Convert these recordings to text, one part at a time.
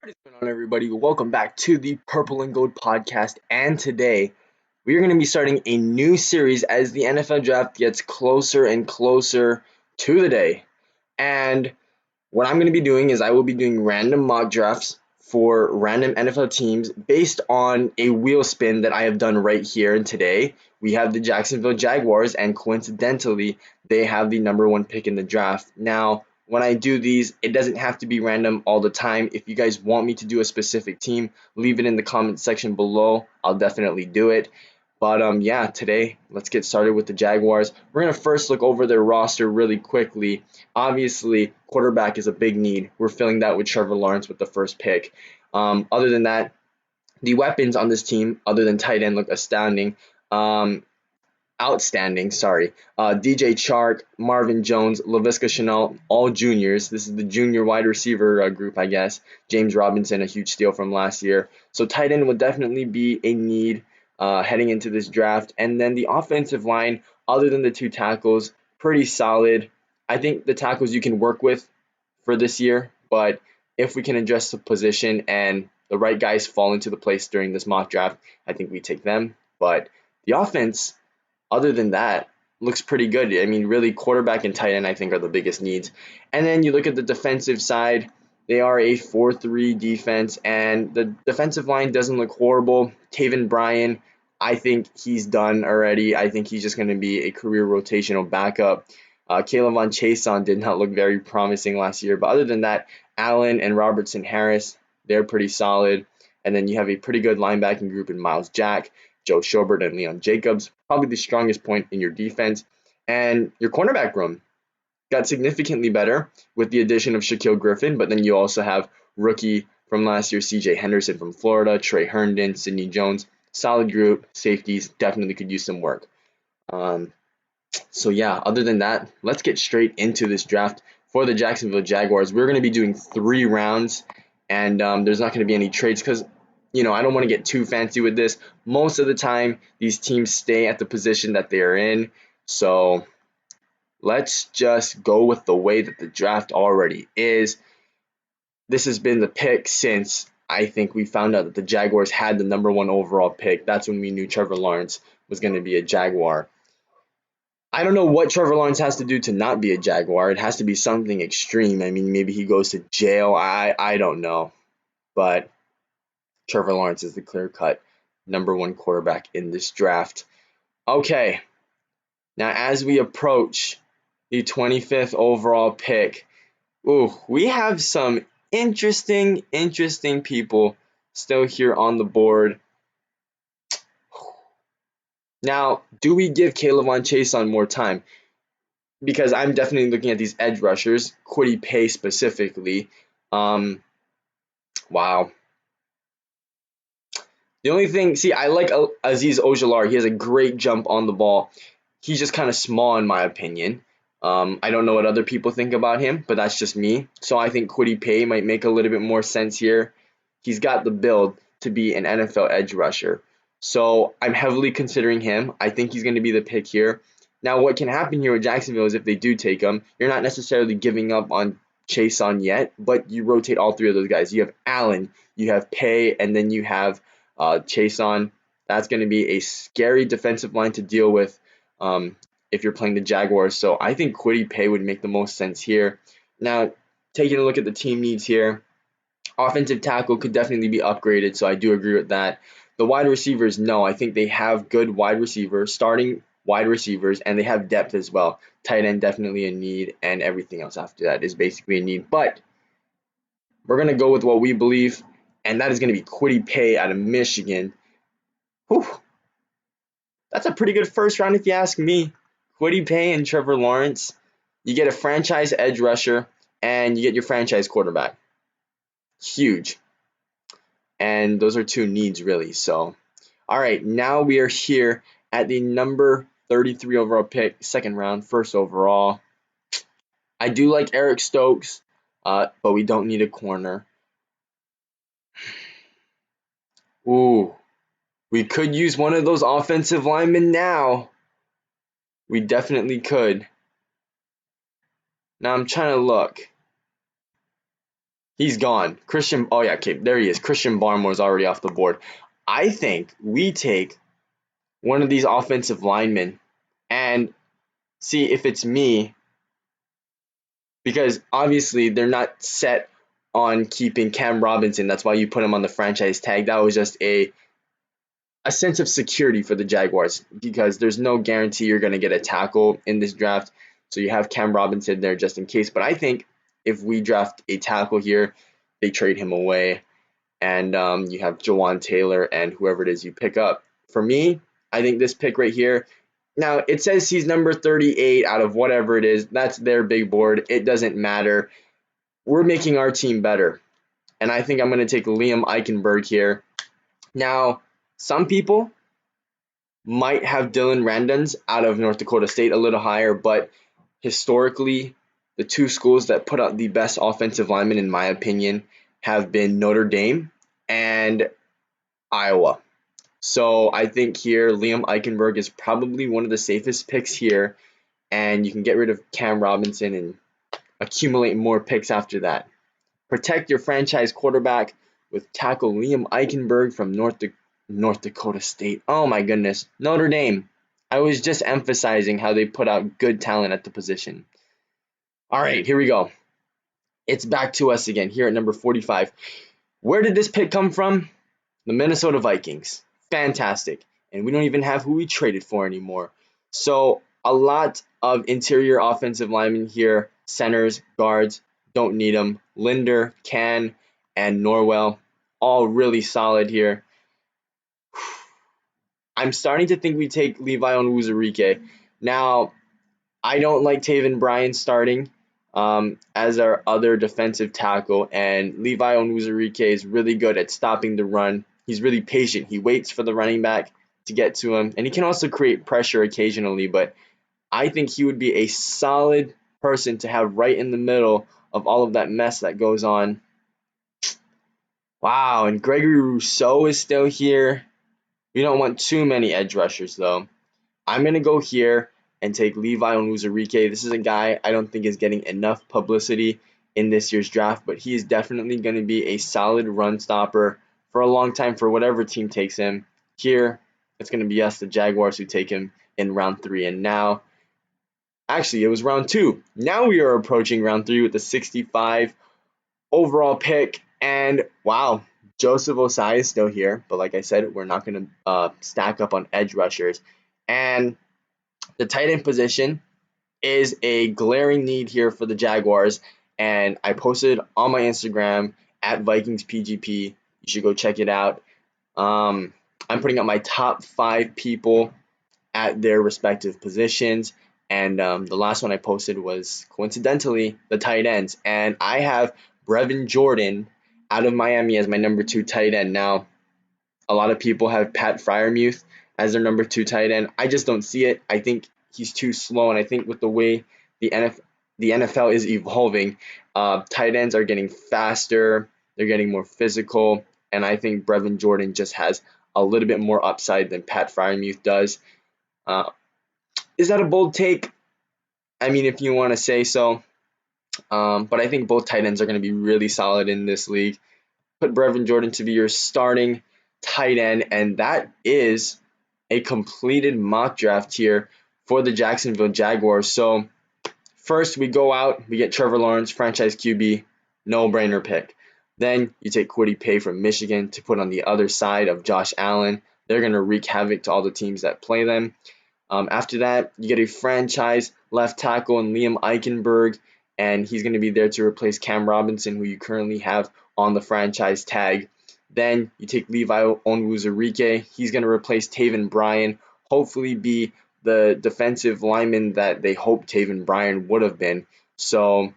What is going on, everybody? Welcome back to the Purple and Gold podcast. And today we are going to be starting a new series as the NFL draft gets closer and closer to the day. And what I'm going to be doing is I will be doing random mock drafts for random NFL teams based on a wheel spin that I have done right here. And today we have the Jacksonville Jaguars, and coincidentally, they have the number one pick in the draft. Now, when I do these, it doesn't have to be random all the time. If you guys want me to do a specific team, leave it in the comment section below. I'll definitely do it. But yeah, today let's get started with the Jaguars. We're gonna first look over their roster really quickly. Obviously, quarterback is a big need. We're filling that with Trevor Lawrence with the first pick. Other than that, the weapons on this team, other than tight end, look astounding. Outstanding, sorry. DJ Chark, Marvin Jones, Laviska Shenault, all juniors. This is the junior wide receiver group, I guess. James Robinson, a huge steal from last year. So tight end would definitely be a need heading into this draft. And then the offensive line, other than the two tackles, pretty solid. I think the tackles you can work with for this year, but if we can address the position and the right guys fall into the place during this mock draft, I think we take them. But the offense, other than that, looks pretty good. I mean, really, quarterback and tight end, I think, are the biggest needs. And then you look at the defensive side, they are a 4-3 defense, and the defensive line doesn't look horrible. Taven Bryan, I think he's done already. I think he's just going to be a career rotational backup. Kayvon Chason did not look very promising last year, but other than that, Allen and Robertson Harris, they're pretty solid. And then you have a pretty good linebacking group in Miles Jack, Joe Schobert, and Leon Jacobs, probably the strongest point in your defense. And your cornerback room got significantly better with the addition of Shaquille Griffin, but then you also have rookie from last year, CJ Henderson from Florida, Trey Herndon, Sidney Jones. Solid group. Safeties definitely could use some work. So yeah, other than that, let's get straight into this draft for the Jacksonville Jaguars. We're going to be doing 3 rounds, and there's not going to be any trades because I don't want to get too fancy with this. Most of the time, these teams stay at the position that they are in. So let's just go with the way that the draft already is. This has been the pick since I think we found out that the Jaguars had the number 1 overall pick. That's when we knew Trevor Lawrence was going to be a Jaguar. I don't know what Trevor Lawrence has to do to not be a Jaguar. It has to be something extreme. I mean, maybe he goes to jail. I don't know. But Trevor Lawrence is the clear-cut number 1 quarterback in this draft. Okay, now as we approach the 25th overall pick, we have some interesting people still here on the board. Now, do we give Kayvon Chason more time? Because I'm definitely looking at these edge rushers, Kwity Paye specifically. Wow. The only thing, I like Azeez Ojulari. He has a great jump on the ball. He's just kind of small in my opinion. I don't know what other people think about him, but that's just me. So I think Kwity Paye might make a little bit more sense here. He's got the build to be an NFL edge rusher. So I'm heavily considering him. I think he's going to be the pick here. Now, what can happen here with Jacksonville is if they do take him, you're not necessarily giving up on Chason yet, but you rotate all 3 of those guys. You have Allen, you have Paye, and then you have Chason. That's going to be a scary defensive line to deal with if you're playing the Jaguars. So I think Kwity Paye would make the most sense here. Now, taking a look at the team needs here, offensive tackle could definitely be upgraded, so I do agree with that. The wide receivers, no, I think they have good wide receivers, starting wide receivers, and they have depth as well. Tight end definitely a need, and everything else after that is basically a need. But we're going to go with what we believe, and that is going to be Kwity Paye out of Michigan. Whew. That's a pretty good first round if you ask me. Kwity Paye and Trevor Lawrence. You get a franchise edge rusher, and you get your franchise quarterback. Huge. And those are 2 needs, really. So, all right, now we are here at the number 33 overall pick, 2nd round, 1st overall. I do like Eric Stokes, but we don't need a corner. We could use one of those offensive linemen now. We definitely could. Now I'm trying to look. He's gone. Oh yeah, okay, there he is. Christian Barmore's already off the board. I think we take one of these offensive linemen and see if it's me, because obviously they're not set on keeping Cam Robinson. That's why you put him on the franchise tag. That was just a sense of security for the Jaguars, because there's no guarantee you're going to get a tackle in this draft. So you have Cam Robinson there just in case. But I think if we draft a tackle here, they trade him away, and you have Jawan Taylor and whoever it is you pick up. For me, I think this pick right here. Now, it says he's number 38 out of whatever it is. That's their big board. It doesn't matter. We're making our team better. And I think I'm going to take Liam Eichenberg here. Now, some people might have Dylan Randons out of North Dakota State a little higher, but historically, the two schools that put out the best offensive linemen, in my opinion, have been Notre Dame and Iowa. So I think here Liam Eichenberg is probably one of the safest picks here, and you can get rid of Cam Robinson and accumulate more picks after that. Protect your franchise quarterback with tackle Liam Eichenberg from North Dakota State. Oh my goodness. Notre Dame. I was just emphasizing how they put out good talent at the position. All right, here we go. It's back to us again here at number 45. Where did this pick come from? The Minnesota Vikings. Fantastic. And we don't even have who we traded for anymore. So a lot of interior offensive linemen here. Centers, guards, don't need them. Linder, Can, and Norwell, all really solid here. I'm starting to think we take Levi Onwuzurike. Now, I don't like Taven Bryan starting as our other defensive tackle, and Levi Onwuzurike is really good at stopping the run. He's really patient. He waits for the running back to get to him, and he can also create pressure occasionally, but I think he would be a solid person to have right in the middle of all of that mess that goes on. Wow, and Gregory Rousseau is still here. We don't want too many edge rushers, though. I'm going to go here and take Levi Onwuzurike. This is a guy I don't think is getting enough publicity in this year's draft, but he is definitely going to be a solid run stopper for a long time for whatever team takes him. Here, it's going to be us, the Jaguars, who take him in round 3. And now, actually, it was round 2. Now we are approaching round 3 with the 65 overall pick. And wow, Joseph Osai is still here, but like I said, we're not going to stack up on edge rushers. And the tight end position is a glaring need here for the Jaguars, and I posted on my Instagram at VikingsPGP. You should go check it out. I'm putting up my top 5 people at their respective positions, and the last one I posted was coincidentally the tight ends, and I have Brevin Jordan out of Miami as my number 2 tight end. Now, a lot of people have Pat Freiermuth as their number 2 tight end. I just don't see it. I think he's too slow, and I think with the way the NFL is evolving, tight ends are getting faster, they're getting more physical, and I think Brevin Jordan just has a little bit more upside than Pat Freiermuth does. Is that a bold take? I mean, if you want to say so. But I think both tight ends are going to be really solid in this league. Put Brevin Jordan to be your starting tight end, and that is a completed mock draft here for the Jacksonville Jaguars. So first we go out, we get Trevor Lawrence, franchise QB, no-brainer pick. Then you take Kwity Paye from Michigan to put on the other side of Josh Allen. They're going to wreak havoc to all the teams that play them. After that, you get a franchise left tackle in Liam Eichenberg, and he's going to be there to replace Cam Robinson, who you currently have on the franchise tag. Then you take Levi Onwuzurike. He's going to replace Taven Bryan, hopefully be the defensive lineman that they hoped Taven Bryan would have been. So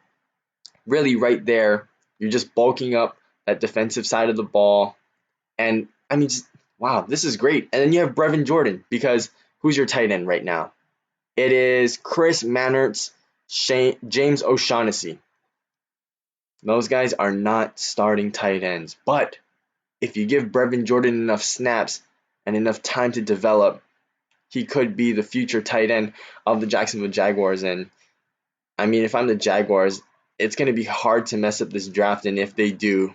really right there, you're just bulking up that defensive side of the ball. And I mean, just, wow, this is great. And then you have Brevin Jordan, because who's your tight end right now? It is Chris Mannertz, James O'Shaughnessy. Those guys are not starting tight ends. But if you give Brevin Jordan enough snaps and enough time to develop, he could be the future tight end of the Jacksonville Jaguars. And I mean, if I'm the Jaguars, it's going to be hard to mess up this draft, and if they do,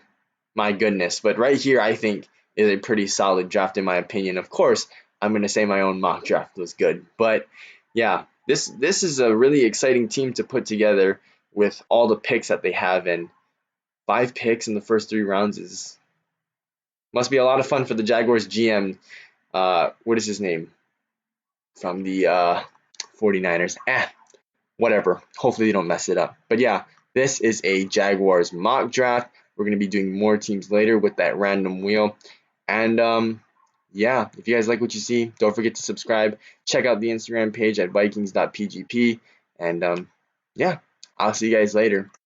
my goodness. But right here, I think is a pretty solid draft in my opinion. Of course, I'm going to say my own mock draft was good, but yeah, this is a really exciting team to put together with all the picks that they have, and 5 picks in the first 3 rounds is must be a lot of fun for the Jaguars GM. What is his name from the 49ers? Whatever. Hopefully they don't mess it up. But yeah, this is a Jaguars mock draft. We're going to be doing more teams later with that random wheel. And yeah, if you guys like what you see, don't forget to subscribe. Check out the Instagram page at vikings.pgp. And yeah, I'll see you guys later.